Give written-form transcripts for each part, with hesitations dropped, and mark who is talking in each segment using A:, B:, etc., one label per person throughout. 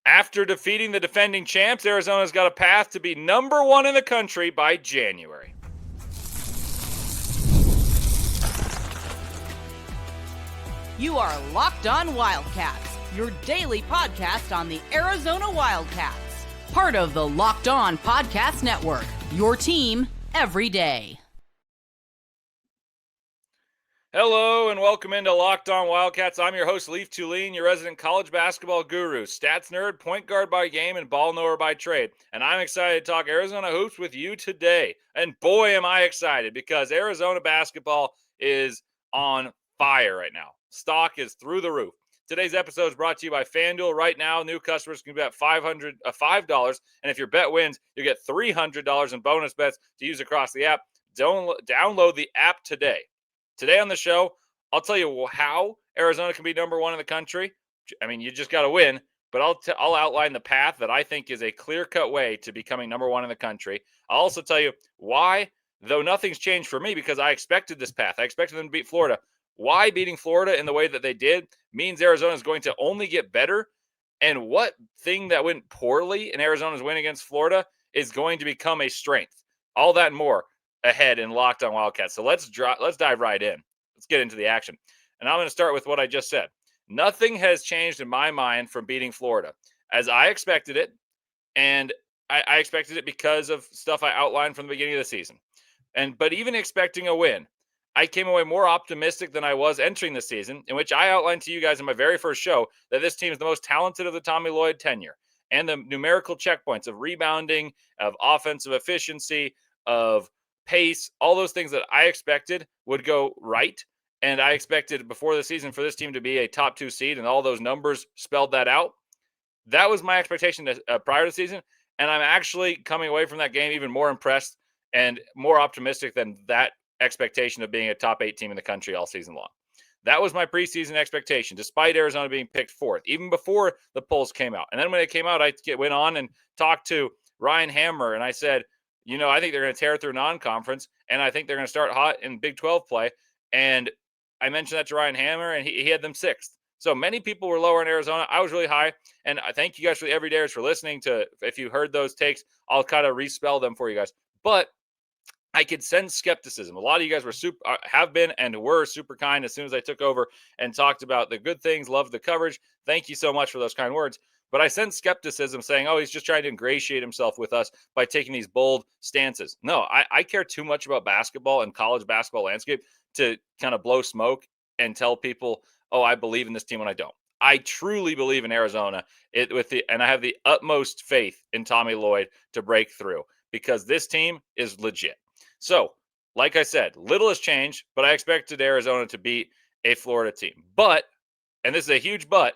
A: After defeating the defending champs, Arizona's got a path to be number one in the country by January.
B: You are Locked On Wildcats, your daily podcast on the Arizona Wildcats. Part of the Locked On Podcast Network, your team every day.
A: Hello and welcome into Locked On Wildcats. I'm your host, Leif Thulin, your resident college basketball guru, stats nerd, point guard by game, and ball knower by trade. And I'm excited to talk Arizona hoops with you today. And boy, am I excited because Arizona basketball is on fire right now. Stock is through the roof. Today's episode is brought to you by FanDuel. Right now, new customers can bet $5, and if your bet wins, you get $300 in bonus bets to use across the app. Download the app today. Today on the show, I'll tell you how Arizona can be number one in the country. I mean, you just got to win, but I'll outline the path that I think is a clear-cut way to becoming number one in the country. I'll also tell you why, though nothing's changed for me because I expected this path. I expected them to beat Florida. Why beating Florida in the way that they did means Arizona is going to only get better, and what thing that went poorly in Arizona's win against Florida is going to become a strength. All that and more ahead in Locked On Wildcats. So let's dive right in. Let's get into the action. And I'm going to start with what I just said. Nothing has changed in my mind from beating Florida as I expected it. And I expected it because of stuff I outlined from the beginning of the season. But even expecting a win, I came away more optimistic than I was entering the season, in which I outlined to you guys in my very first show that this team is the most talented of the Tommy Lloyd tenure. And the numerical checkpoints of rebounding, of offensive efficiency, of pace, all those things that I expected would go right. And I expected before the season for this team to be a top 2 seed, and all those numbers spelled that out. That was my expectation prior to the season. And I'm actually coming away from that game even more impressed and more optimistic than that expectation of being a top 8 team in the country all season long. That was my preseason expectation, despite Arizona being picked fourth, even before the polls came out. And then when it came out, I went on and talked to Ryan Hammer, and I said, I think they're going to tear through non-conference, and I think they're going to start hot in Big 12 play. And I mentioned that to Ryan Hammer, and he had them sixth. So many people were lower in Arizona. I was really high, and I thank you guys for the everydayers for listening to. If you heard those takes, I'll kind of respell them for you guys. But I could sense skepticism. A lot of you guys were have been and were super kind as soon as I took over and talked about the good things, loved the coverage. Thank you so much for those kind words. But I sense skepticism saying, oh, he's just trying to ingratiate himself with us by taking these bold stances. No, I care too much about basketball and college basketball landscape to kind of blow smoke and tell people, oh, I believe in this team when I don't. I truly believe in Arizona and I have the utmost faith in Tommy Lloyd to break through because this team is legit. So, like I said, little has changed, but I expected Arizona to beat a Florida team. But, and this is a huge but,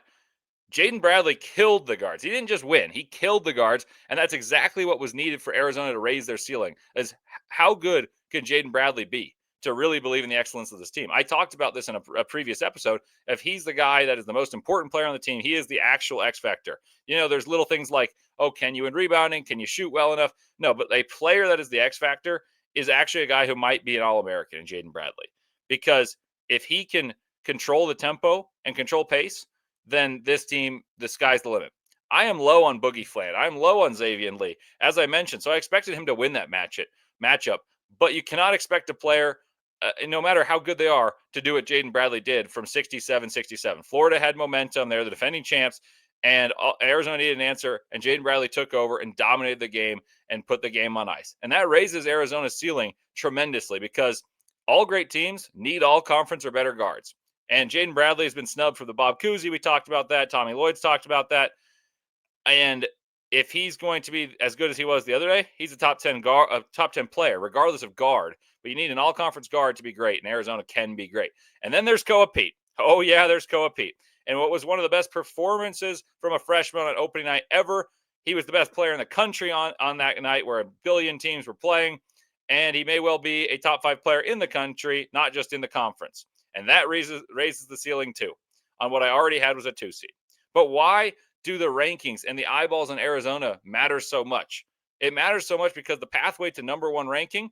A: Jaden Bradley killed the guards. He didn't just win. He killed the guards, and that's exactly what was needed for Arizona to raise their ceiling, is how good can Jaden Bradley be to really believe in the excellence of this team. I talked about this in a previous episode. If he's the guy that is the most important player on the team, he is the actual X factor. There's little things like, oh, can you in rebounding? Can you shoot well enough? No, but a player that is the X factor is actually a guy who might be an All-American in Jaden Bradley. Because if he can control the tempo and control pace, then this team, the sky's the limit. I am low on Boogie Fland. I'm low on Xavier Lee, as I mentioned. So I expected him to win that matchup. But you cannot expect a player, no matter how good they are, to do what Jaden Bradley did from 67-67. Florida had momentum. They're the defending champs. And Arizona needed an answer, and Jaden Bradley took over and dominated the game and put the game on ice. And that raises Arizona's ceiling tremendously because all great teams need all conference or better guards. And Jaden Bradley has been snubbed for the Bob Cousy. We talked about that. Tommy Lloyd's talked about that. And if he's going to be as good as he was the other day, he's a top 10 player, regardless of guard. But you need an all-conference guard to be great, and Arizona can be great. And then there's Koa Pete. Oh, yeah, there's Koa Pete. And what was one of the best performances from a freshman on opening night ever, he was the best player in the country on that night where a billion teams were playing. And he may well be a top 5 player in the country, not just in the conference. And that raises the ceiling too on what I already had was a 2 seed. But why do the rankings and the eyeballs in Arizona matter so much? It matters so much because the pathway to number 1 ranking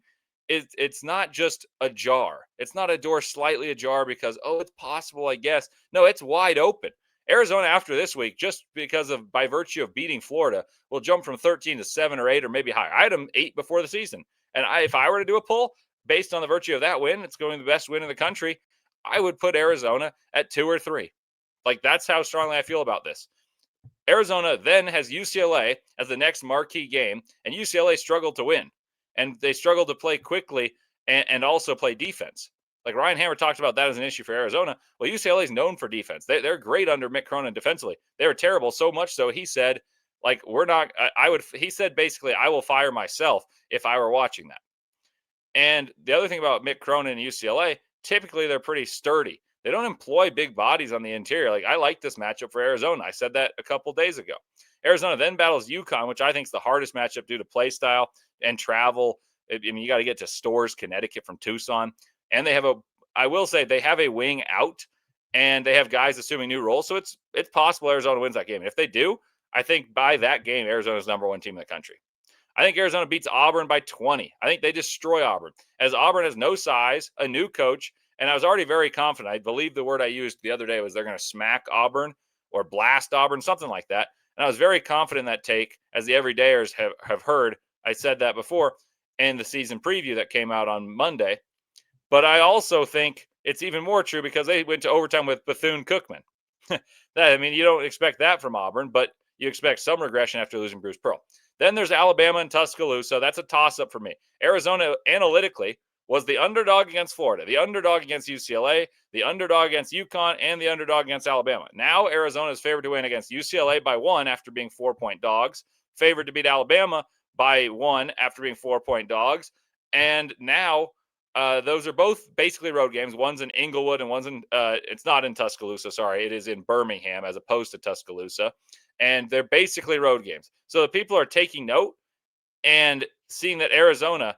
A: it's not just ajar. It's not a door slightly ajar because, oh, it's possible, I guess. No, it's wide open. Arizona after this week, just by virtue of beating Florida, will jump from 13 to 7 or 8 or maybe higher. I had them 8 before the season. And if I were to do a poll based on the virtue of that win, it's going to be the best win in the country. I would put Arizona at 2 or 3. Like, that's how strongly I feel about this. Arizona then has UCLA as the next marquee game, and UCLA struggled to win. And they struggled to play quickly and also play defense. Like Ryan Hammer talked about that as an issue for Arizona. Well, UCLA is known for defense. They're great under Mick Cronin defensively. They were terrible, so much so he said, like, we're not, he said basically, I will fire myself if I were watching that. And the other thing about Mick Cronin and UCLA, typically they're pretty sturdy. They don't employ big bodies on the interior. Like, I like this matchup for Arizona. I said that a couple days ago. Arizona then battles UConn, which I think is the hardest matchup due to play style and travel. I mean, you got to get to Storrs, Connecticut from Tucson. And I will say they have a wing out and they have guys assuming new roles. So it's possible Arizona wins that game. And if they do, I think by that game, Arizona's number one team in the country. I think Arizona beats Auburn by 20. I think they destroy Auburn, as Auburn has no size, a new coach, and I was already very confident. I believe the word I used the other day was they're going to smack Auburn or blast Auburn, something like that. And I was very confident in that take, as the everydayers have heard. I said that before in the season preview that came out on Monday. But I also think it's even more true because they went to overtime with Bethune-Cookman. You don't expect that from Auburn, but you expect some regression after losing Bruce Pearl. Then there's Alabama and Tuscaloosa. That's a toss-up for me. Arizona, analytically, was the underdog against Florida, the underdog against UCLA, the underdog against UConn, and the underdog against Alabama. Now Arizona is favored to win against UCLA by 1 after being 4-point dogs, favored to beat Alabama by 1 after being 4-point dogs. And now those are both basically road games. One's in Inglewood and one's in, it's not in Tuscaloosa, sorry. It is in Birmingham as opposed to Tuscaloosa. And they're basically road games. So the people are taking note and seeing that Arizona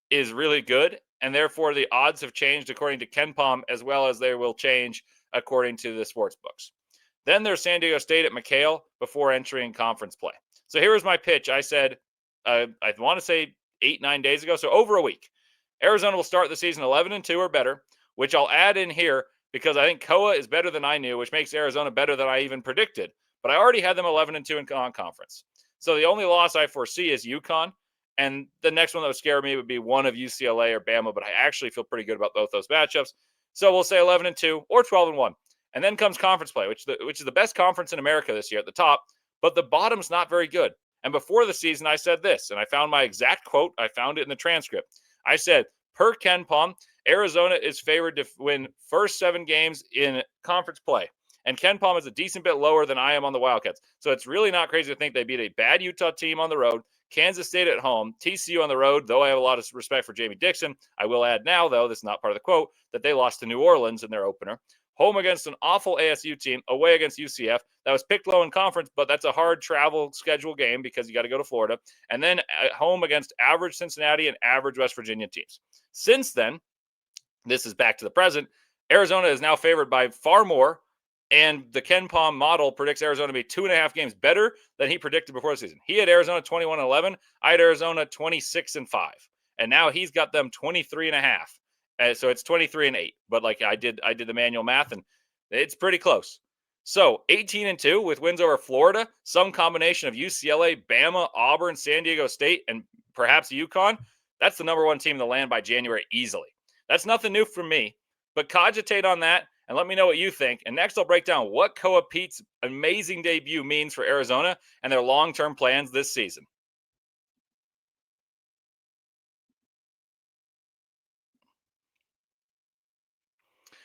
A: is really good. And therefore, the odds have changed according to Ken Pom, as well as they will change according to the sports books. Then there's San Diego State at McHale before entering conference play. So here was my pitch. I said, I want to say 8-9 days ago, so over a week. Arizona will start the season 11-2 or better, which I'll add in here because I think Koa is better than I knew, which makes Arizona better than I even predicted. But I already had them 11-2 in conference. So the only loss I foresee is UConn. And the next one that would scare me would be one of UCLA or Bama, but I actually feel pretty good about both those matchups. So we'll say 11-2 or 12-1. And then comes conference play, which is the best conference in America this year at the top, but the bottom's not very good. And before the season, I said this, and I found my exact quote. I found it in the transcript. I said, per Ken Pom, Arizona is favored to win first 7 games in conference play. And Ken Pom is a decent bit lower than I am on the Wildcats. So it's really not crazy to think they beat a bad Utah team on the road, Kansas State at home, TCU on the road, though I have a lot of respect for Jamie Dixon. I will add now, though, this is not part of the quote, that they lost to New Orleans in their opener. Home against an awful ASU team, away against UCF. That was picked low in conference, but that's a hard travel schedule game because you got to go to Florida. And then at home against average Cincinnati and average West Virginia teams. Since then, this is back to the present, Arizona is now favored by far more. And the Ken Pom model predicts Arizona to be 2.5 games better than he predicted before the season. He had Arizona 21-11. I had Arizona 26-5. And now he's got them 23.5. So it's 23-8. But like I did the manual math, and it's pretty close. So 18-2 with wins over Florida, some combination of UCLA, Bama, Auburn, San Diego State, and perhaps UConn. That's the number one team in the land by January easily. That's nothing new for me, but cogitate on that. And let me know what you think. And next, I'll break down what Koa Pete's amazing debut means for Arizona and their long-term plans this season.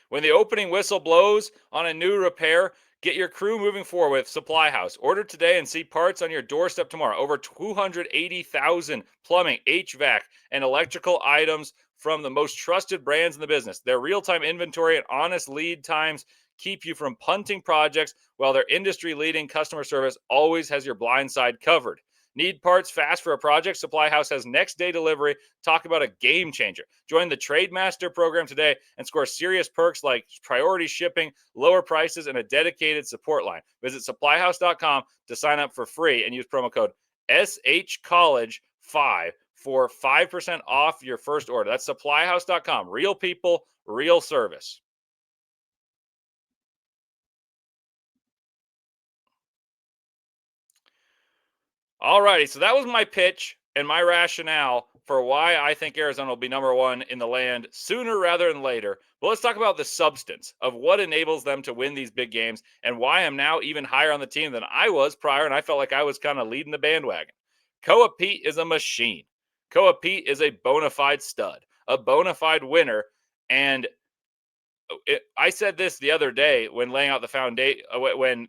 A: When the opening whistle blows on a new repair, get your crew moving forward with Supply House. Order today and see parts on your doorstep tomorrow. Over 280,000 plumbing, HVAC, and electrical items from the most trusted brands in the business. Their real-time inventory and honest lead times keep you from punting projects, while their industry-leading customer service always has your blind side covered. Need parts fast for a project? Supply House has next-day delivery. Talk about a game changer. Join the Trade Master program today and score serious perks like priority shipping, lower prices, and a dedicated support line. Visit supplyhouse.com to sign up for free and use promo code SHCollege5 for 5% off your first order. That's supplyhouse.com. Real people, real service. All righty. So that was my pitch and my rationale for why I think Arizona will be number one in the land sooner rather than later. But let's talk about the substance of what enables them to win these big games and why I'm now even higher on the team than I was prior. And I felt like I was kind of leading the bandwagon. Koa Pete is a machine. Koa Pete is a bona fide stud, a bona fide winner. And I said this the other day when laying out the foundation, when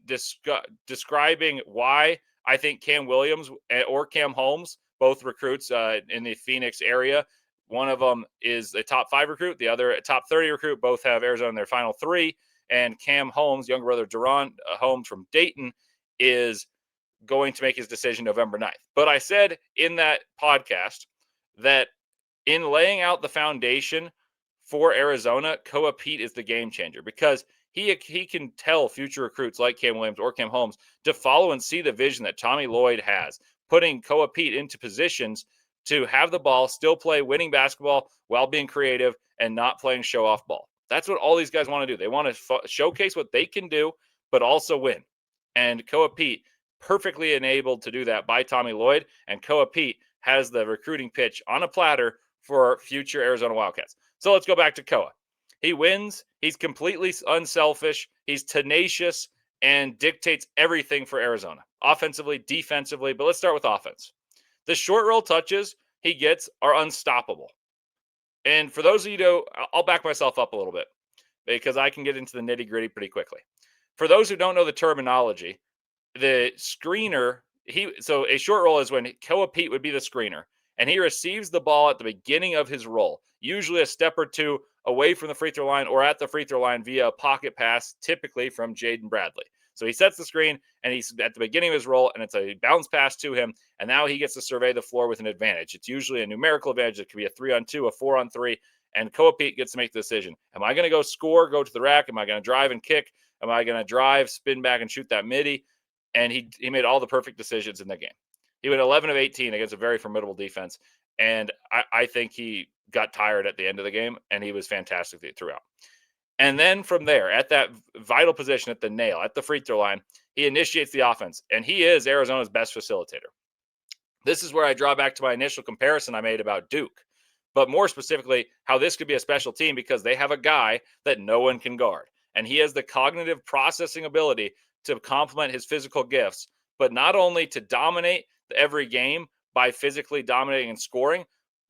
A: describing why I think Cam Williams or Cam Holmes, both recruits in the Phoenix area. One of them is a top 5 recruit, the other a top 30 recruit. Both have Arizona in their final 3. And Cam Holmes, younger brother Duron Holmes from Dayton, is going to make his decision November 9th. But I said in that podcast that in laying out the foundation for Arizona, Koa Pete is the game changer because he can tell future recruits like Cam Williams or Cam Holmes to follow and see the vision that Tommy Lloyd has, putting Koa Pete into positions to have the ball, still play winning basketball while being creative and not playing show-off ball. That's what all these guys want to do. They want to showcase what they can do, but also win. And Koa Pete perfectly enabled to do that by Tommy Lloyd, and Koa Pete has the recruiting pitch on a platter for future Arizona Wildcats. So let's go back to Koa. He wins. He's completely unselfish. He's tenacious and dictates everything for Arizona, offensively, defensively. But let's start with offense. The short roll touches he gets are unstoppable. And for those of you who, I'll back myself up a little bit because I can get into the nitty gritty pretty quickly. For those who don't know the terminology, the screener, so a short roll is when Koa Pete would be the screener, and he receives the ball at the beginning of his roll, usually a step or two away from the free throw line or at the free throw line via a pocket pass, typically from Jaden Bradley. So he sets the screen, and he's at the beginning of his roll, and it's a bounce pass to him, and now he gets to survey the floor with an advantage. It's usually a numerical advantage. It could be a 3-on-2, a 4-on-3, and Koa Pete gets to make the decision. Am I going to go score, go to the rack? Am I going to drive and kick? Am I going to drive, spin back, and shoot that midi? And he made all the perfect decisions in the game. He went 11 of 18 against a very formidable defense. And I think he got tired at the end of the game, and he was fantastic throughout. And then from there, at that vital position, at the nail, at the free throw line, he initiates the offense. And he is Arizona's best facilitator. This is where I draw back to my initial comparison I made about Duke. But more specifically, how this could be a special team because they have a guy that no one can guard. And he has the cognitive processing ability to complement his physical gifts, but not only to dominate every game by physically dominating and scoring,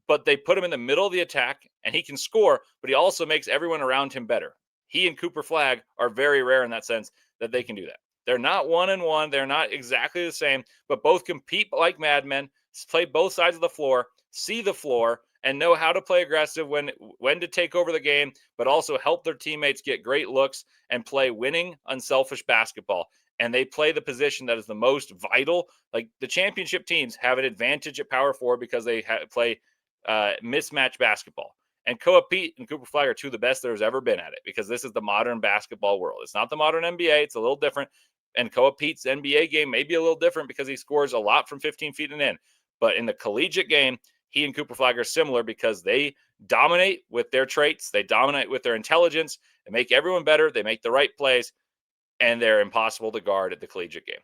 A: but they put him in the middle of the attack and he can score, but he also makes everyone around him better. He and Cooper Flagg are very rare in that sense that they can do that. They're not 1-1. They're not exactly the same, but both compete like madmen, play both sides of the floor, see the floor, and know how to play aggressive when to take over the game, but also help their teammates get great looks and play winning, unselfish basketball. And they play the position that is the most vital. Like the championship teams have an advantage at power forward because they play mismatch basketball. And Koa Pete and Cooper Flagg are two of the best there's ever been at it because this is the modern basketball world. It's not the modern NBA. It's a little different. And Koa Pete's NBA game may be a little different because he scores a lot from 15 feet and in. But in the collegiate game, he and Cooper Flagg are similar because they dominate with their traits. They dominate with their intelligence. They make everyone better. They make the right plays, and they're impossible to guard at the collegiate game.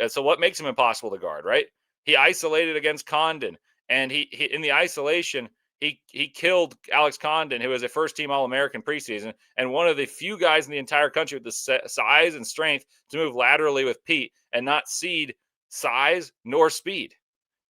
A: And so what makes him impossible to guard, right? He isolated against Condon, and he in the isolation, he killed Alex Condon, who was a first-team All-American preseason, and one of the few guys in the entire country with the size and strength to move laterally with Peat and not cede size nor speed.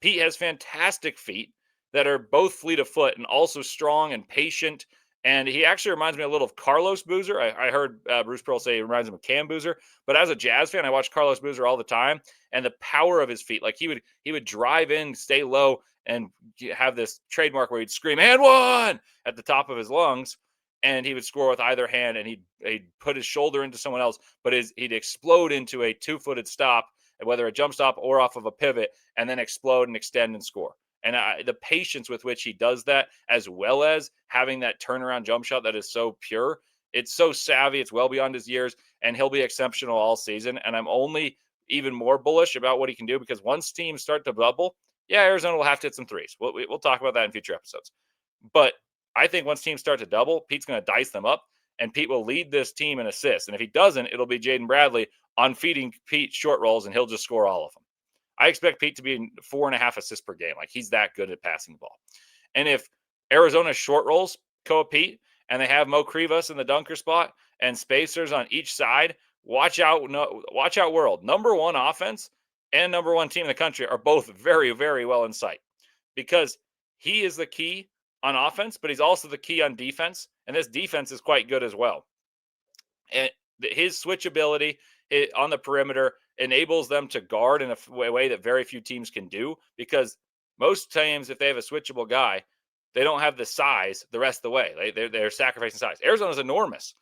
A: Peat has fantastic feet that are both fleet of foot and also strong and patient. And he actually reminds me a little of Carlos Boozer. I heard Bruce Pearl say he reminds him of Cam Boozer. But as a Jazz fan, I watch Carlos Boozer all the time. And the power of his feet, like he would drive in, stay low, and have this trademark where he'd scream, "And one!" at the top of his lungs. And he would score with either hand, and he'd put his shoulder into someone else, but he'd explode into a 2-footed stop, whether a jump stop or off of a pivot, and then explode and extend and score. And the patience with which he does that, as well as having that turnaround jump shot that is so pure, it's so savvy, it's well beyond his years, and he'll be exceptional all season. And I'm only even more bullish about what he can do because once teams start to bubble, yeah, Arizona will have to hit some threes. We'll talk about that in future episodes. But I think once teams start to double, Pete's going to dice them up, and Peat will lead this team in assists. And if he doesn't, it'll be Jaden Bradley on feeding Pete short rolls, and he'll just score all of them. I expect Peat to be 4.5 assists per game. Like, he's that good at passing the ball. And if Arizona short rolls Koa Pete and they have Mo Krivas in the dunker spot and spacers on each side, watch out, world. Number one offense and number one team in the country are both very, very well in sight, because he is the key on offense, but he's also the key on defense. And this defense is quite good as well. And his switchability on the perimeter enables them to guard in a way that very few teams can do, because most teams, if they have a switchable guy, they don't have the size the rest of the way. They're sacrificing size. Arizona's enormous,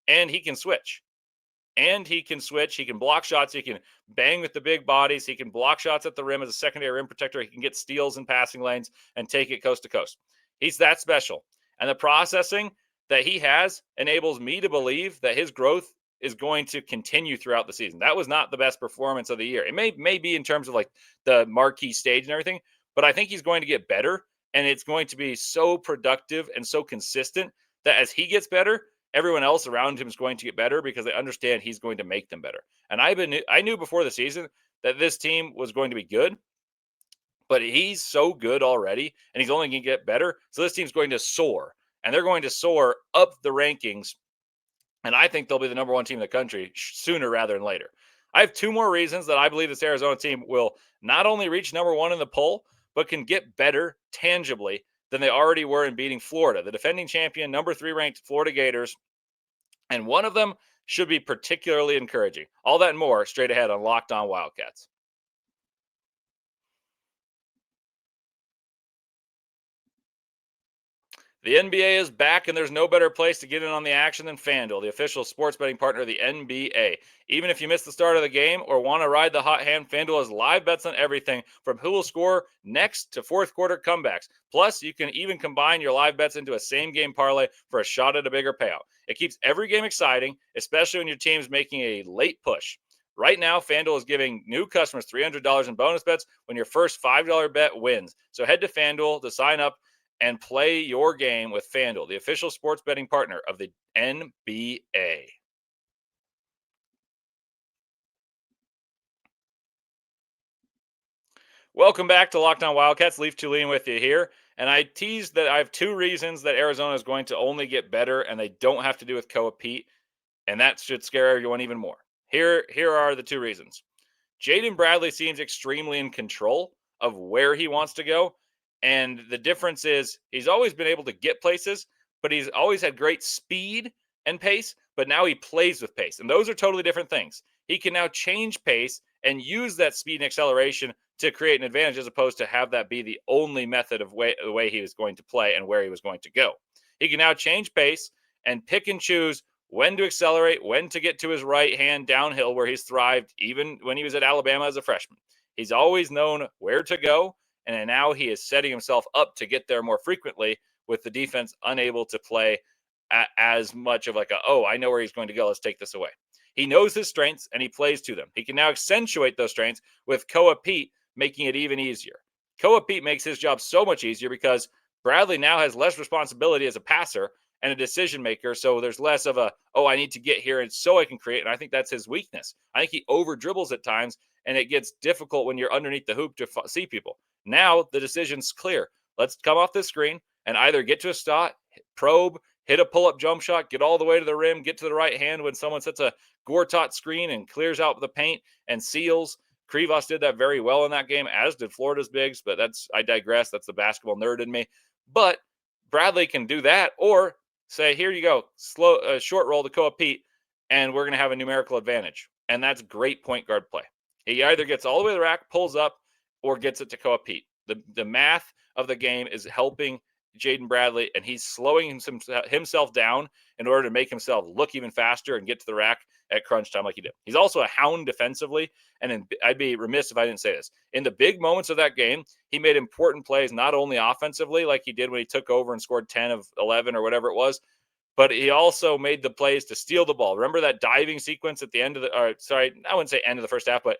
A: and he can switch. He can block shots. He can bang with the big bodies. He can block shots at the rim as a secondary rim protector. He can get steals in passing lanes and take it coast to coast. He's that special. And the processing that he has enables me to believe that his growth is going to continue throughout the season. That was not the best performance of the year. It may be in terms of like the marquee stage and everything, but I think he's going to get better, and it's going to be so productive and so consistent that as he gets better, everyone else around him is going to get better, because they understand he's going to make them better. And I knew before the season that this team was going to be good, but he's so good already, and he's only going to get better. So this team's going to soar, and they're going to soar up the rankings. And I think they'll be the number one team in the country sooner rather than later. I have two more reasons that I believe this Arizona team will not only reach number one in the poll, but can get better tangibly than they already were in beating Florida, the defending champion, number 3 ranked Florida Gators. And one of them should be particularly encouraging. All that and more straight ahead on Locked On Wildcats. The NBA is back, and there's no better place to get in on the action than FanDuel, the official sports betting partner of the NBA. Even if you missed the start of the game or want to ride the hot hand, FanDuel has live bets on everything from who will score next to fourth quarter comebacks. Plus, you can even combine your live bets into a same-game parlay for a shot at a bigger payout. It keeps every game exciting, especially when your team's making a late push. Right now, FanDuel is giving new customers $300 in bonus bets when your first $5 bet wins. So head to FanDuel to sign up and play your game with FanDuel, the official sports betting partner of the NBA. Welcome back to Locked On Wildcats. Leif Thulin with you here. And I teased that I have two reasons that Arizona is going to only get better, and they don't have to do with Koa Pete. And that should scare everyone even more. Here are the two reasons. Jaden Bradley seems extremely in control of where he wants to go. And the difference is he's always been able to get places, but he's always had great speed and pace, but now he plays with pace. And those are totally different things. He can now change pace and use that speed and acceleration to create an advantage, as opposed to have that be the only method of the way he was going to play and where he was going to go. He can now change pace and pick and choose when to accelerate, when to get to his right hand downhill, where he's thrived even when he was at Alabama as a freshman. He's always known where to go, and now he is setting himself up to get there more frequently, with the defense unable to play as much of like I know where he's going to go, let's take this away. He knows his strengths and he plays to them. He can now accentuate those strengths with Koa Pete, making it even easier. Koa Pete makes his job so much easier because Bradley now has less responsibility as a passer and a decision maker, so there's less of I need to get here and so I can create, and I think that's his weakness. I think he over dribbles at times, and it gets difficult when you're underneath the hoop to see people. Now the decision's clear. Let's come off this screen and either get to a spot, probe, hit a pull-up jump shot, get all the way to the rim, get to the right hand when someone sets a Gortat screen and clears out the paint and seals. Krivas did that very well in that game, as did Florida's bigs, but I digress. That's the basketball nerd in me. But Bradley can do that, or say, here you go, short roll to Koa Pete, and we're going to have a numerical advantage. And that's great point guard play. He either gets all the way to the rack, pulls up, or gets it to Koa Pete. The math of the game is helping Jaden Bradley, and he's slowing himself down in order to make himself look even faster and get to the rack at crunch time like he did. He's also a hound defensively, and I'd be remiss if I didn't say this. In the big moments of that game, he made important plays, not only offensively like he did when he took over and scored 10 of 11 or whatever it was, but he also made the plays to steal the ball. Remember that diving sequence at the end of I wouldn't say end of the first half, but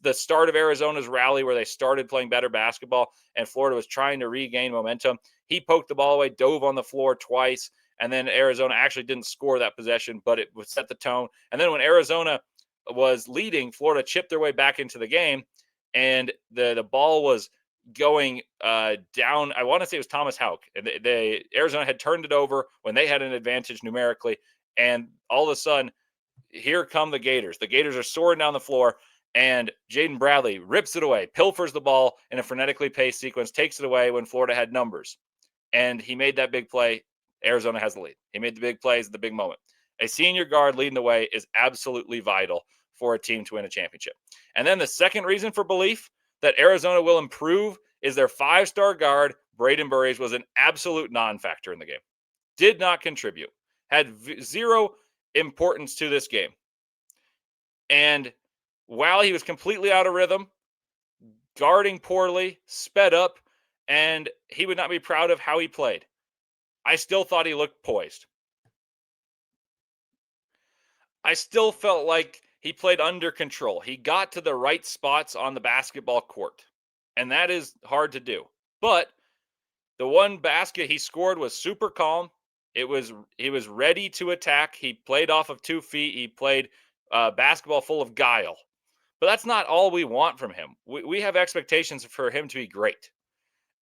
A: the start of Arizona's rally where they started playing better basketball and Florida was trying to regain momentum. He poked the ball away, dove on the floor twice, and then Arizona actually didn't score that possession, but it would set the tone. And then when Arizona was leading, Florida chipped their way back into the game, and the ball was going down. I want to say it was Thomas Houck. And Arizona had turned it over when they had an advantage numerically, and all of a sudden, here come the Gators. The Gators are soaring down the floor, and Jaden Bradley rips it away, pilfers the ball in a frenetically paced sequence, takes it away when Florida had numbers. And he made that big play. Arizona has the lead. He made the big plays at the big moment. A senior guard leading the way is absolutely vital for a team to win a championship. And then the second reason for belief that Arizona will improve is their 5-star guard, Braden Burries, was an absolute non-factor in the game. Did not contribute. Had zero importance to this game. And while he was completely out of rhythm, guarding poorly, sped up, and he would not be proud of how he played, I still thought he looked poised. I still felt like he played under control. He got to the right spots on the basketball court, and that is hard to do. But the one basket he scored was super calm. He was ready to attack. He played off of 2 feet. He played basketball full of guile. But that's not all we want from him. We have expectations for him to be great.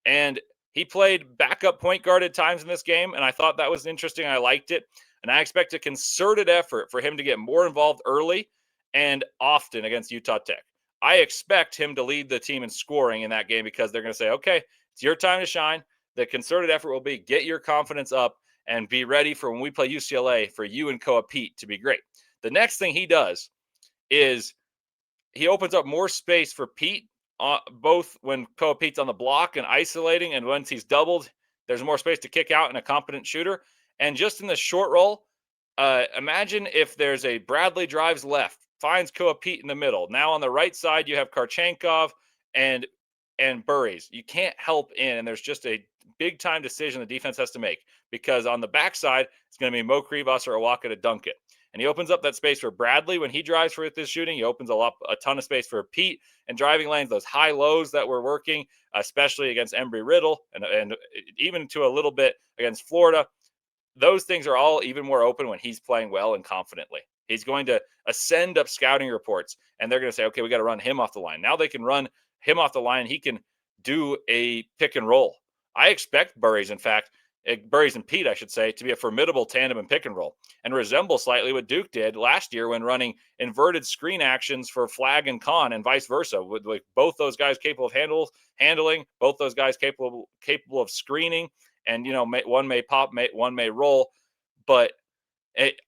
A: And he played backup point guard at times in this game, and I thought that was interesting. I liked it. And I expect a concerted effort for him to get more involved early and often against Utah Tech. I expect him to lead the team in scoring in that game because they're going to say, okay, it's your time to shine. The concerted effort will be get your confidence up and be ready for when we play UCLA for you and Koa Pete to be great. The next thing he does is he opens up more space for Peat, both when Koa Pete's on the block and isolating, and once he's doubled, there's more space to kick out and a competent shooter. And just in the short roll, imagine if there's a Bradley drives left, finds Koa Pete in the middle. Now on the right side, you have Karchenkov and Burries. You can't help in, and there's just a big time decision the defense has to make because on the backside, it's going to be Mo Krivas or Awaka to dunk it. And he opens up that space for Bradley when he drives for this shooting. He opens a ton of space for Peat and driving lanes, those high lows that were working, especially against Embry-Riddle and even to a little bit against Florida. Those things are all even more open when he's playing well and confidently. He's going to ascend up scouting reports, and they're going to say, okay, we got to run him off the line. Now they can run him off the line. He can do a pick and roll. I expect Burries, in fact, Burries and Peat, I should say, to be a formidable tandem and pick and roll and resemble slightly what Duke did last year when running inverted screen actions for Flagg and Con and vice versa, with like both those guys capable of handling, both those guys capable of screening, and one may pop, one may roll, but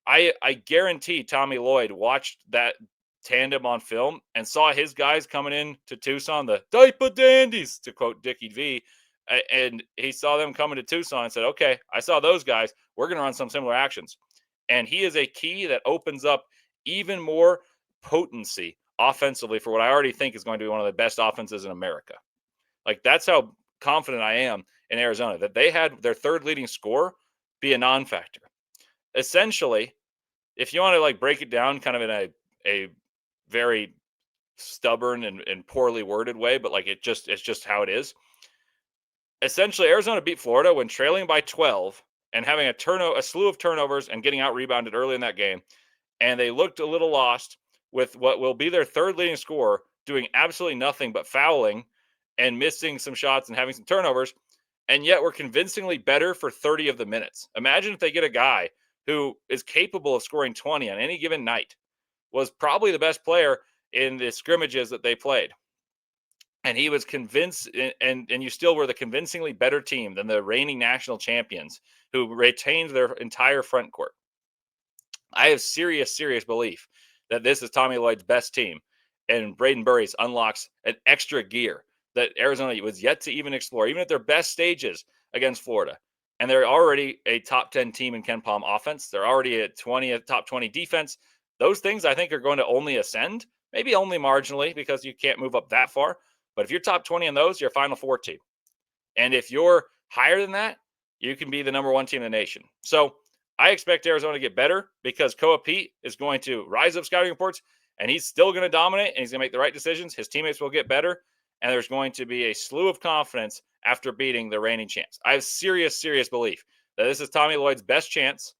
A: I guarantee Tommy Lloyd watched that tandem on film and saw his guys coming in to Tucson, the type of dandies, to quote Dickie V. And he saw them coming to Tucson and said, okay, I saw those guys. We're going to run some similar actions. And he is a key that opens up even more potency offensively for what I already think is going to be one of the best offenses in America. Like, that's how confident I am in Arizona, that they had their third leading scorer be a non-factor. Essentially, if you want to break it down kind of in a very stubborn and poorly worded way, but it's just how it is. Essentially, Arizona beat Florida when trailing by 12 and having a slew of turnovers and getting out rebounded early in that game. And they looked a little lost with what will be their third leading scorer doing absolutely nothing but fouling and missing some shots and having some turnovers. And yet we're convincingly better for 30 of the minutes. Imagine if they get a guy who is capable of scoring 20 on any given night, was probably the best player in the scrimmages that they played. And he was convinced, and you still were the convincingly better team than the reigning national champions who retained their entire front court. I have serious belief that this is Tommy Lloyd's best team, and Braden Burries unlocks an extra gear that Arizona was yet to even explore, even at their best stages against Florida. And they're already a top 10 team in Ken Pom offense. They're already a top 20 defense. Those things I think are going to only ascend, maybe only marginally because you can't move up that far. But if you're top 20 in those, you're a Final Four team. And if you're higher than that, you can be the number one team in the nation. So I expect Arizona to get better because Koa Pete is going to rise up scouting reports, and he's still going to dominate, and he's going to make the right decisions. His teammates will get better, and there's going to be a slew of confidence after beating the reigning champs. I have serious belief that this is Tommy Lloyd's best chance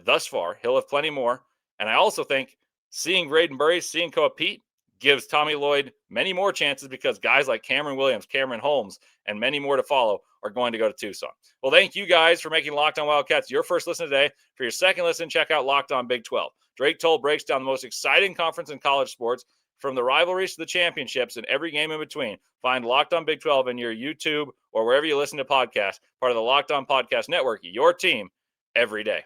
A: thus far. He'll have plenty more. And I also think seeing Braden Burries, seeing Koa Pete gives Tommy Lloyd many more chances because guys like Cameron Williams, Cameron Holmes, and many more to follow are going to go to Tucson. Well, thank you guys for making Locked On Wildcats your first listen today. For your second listen, check out Locked On Big 12. Drake Toll breaks down the most exciting conference in college sports, from the rivalries to the championships and every game in between. Find Locked On Big 12 in your YouTube or wherever you listen to podcasts, part of the Locked On Podcast Network, your team every day.